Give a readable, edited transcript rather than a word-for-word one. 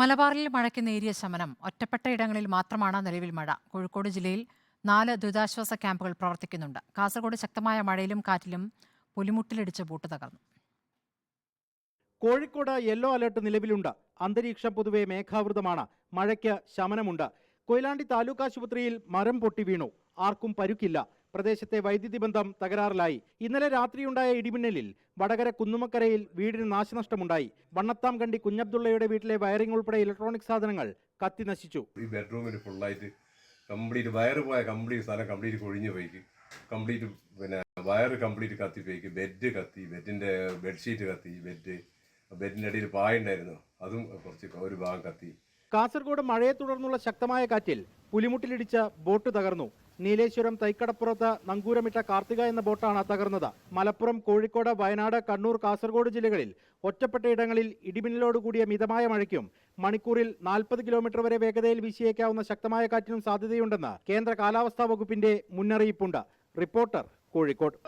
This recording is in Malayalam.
മലബാറിൽ മഴയ്ക്ക് നേരിയ ശമനം. ഒറ്റപ്പെട്ട ഇടങ്ങളിൽ മാത്രമാണ് നിലവിൽ മഴ. കോഴിക്കോട് ജില്ലയിൽ 4 ദുരിതാശ്വാസ ക്യാമ്പുകൾ പ്രവർത്തിക്കുന്നുണ്ട്. കാസർഗോഡ് ശക്തമായ മഴയിലും കാറ്റിലും പുലിമുട്ടിലിടിച്ച് ബോട്ട് തകർന്നു. കോഴിക്കോട് യെല്ലോ അലർട്ട് നിലവിലുണ്ട്. അന്തരീക്ഷം പൊതുവെ മേഘാവൃതമാണ്. മഴയ്ക്ക് ശമനമുണ്ട്. കൊയിലാണ്ടി താലൂക്ക് ആശുപത്രിയിൽ മരം പൊട്ടി വീണു. ആർക്കും പരുക്കില്ല. പ്രദേശത്തെ വൈദ്യുതി ബന്ധം തകരാറിലായി. ഇന്നലെ രാത്രിയുണ്ടായ ഇടിമിന്നലിൽ വടകര കുന്നുമക്കരയിൽ വീടിന് നാശനഷ്ടമുണ്ടായി. വണ്ണത്താം കണ്ടി കുഞ്ഞബ്ദുള്ളയുടെ വീട്ടിലെ വയറിംഗ് ഉൾപ്പെടെ ഇലക്ട്രോണിക് സാധനങ്ങൾ കത്തി നശിച്ചു. ഈ ബെഡ്റൂമിൽ ഫുള്ളായിട്ട് കംപ്ലീറ്റ് വയറ് പോയ സ്ഥലം കംപ്ലീറ്റ് കൊഴിഞ്ഞു പോയിക്ക്. കംപ്ലീറ്റ് വയറ് കംപ്ലീറ്റ് കത്തിപ്പോയിക്ക്. ബെഡ് കത്തി, ബെഡിന്റെ ബെഡ്ഷീറ്റ് കത്തി, ബെഡിന്റെ അടിയിൽ പായുണ്ടായിരുന്നു, അതും ഒരു ഭാഗം കത്തി. കാസർഗോഡ് മഴയെ തുടർന്നുള്ള ശക്തമായ കാറ്റിൽ പുലിമുട്ടിലിടിച്ച് ബോട്ട് തകർന്നു. നീലേശ്വരം തൈക്കടപ്പുറത്ത് നങ്കൂരമിട്ട കാർത്തിക എന്ന ബോട്ടാണ് തകർന്നത്. മലപ്പുറം, കോഴിക്കോട്, വയനാട്, കണ്ണൂർ, കാസർഗോഡ് ജില്ലകളിൽ ഒറ്റപ്പെട്ട ഇടങ്ങളിൽ ഇടിമിന്നലോടുകൂടിയ മിതമായ മഴയ്ക്കും മണിക്കൂറിൽ 40 കിലോമീറ്റർ വരെ വേഗതയിൽ വീശിയേക്കാവുന്ന ശക്തമായ കാറ്റിനും സാധ്യതയുണ്ടെന്ന് കേന്ദ്ര കാലാവസ്ഥാ വകുപ്പിന്റെ മുന്നറിയിപ്പുണ്ട്. റിപ്പോർട്ടർ, കോഴിക്കോട്.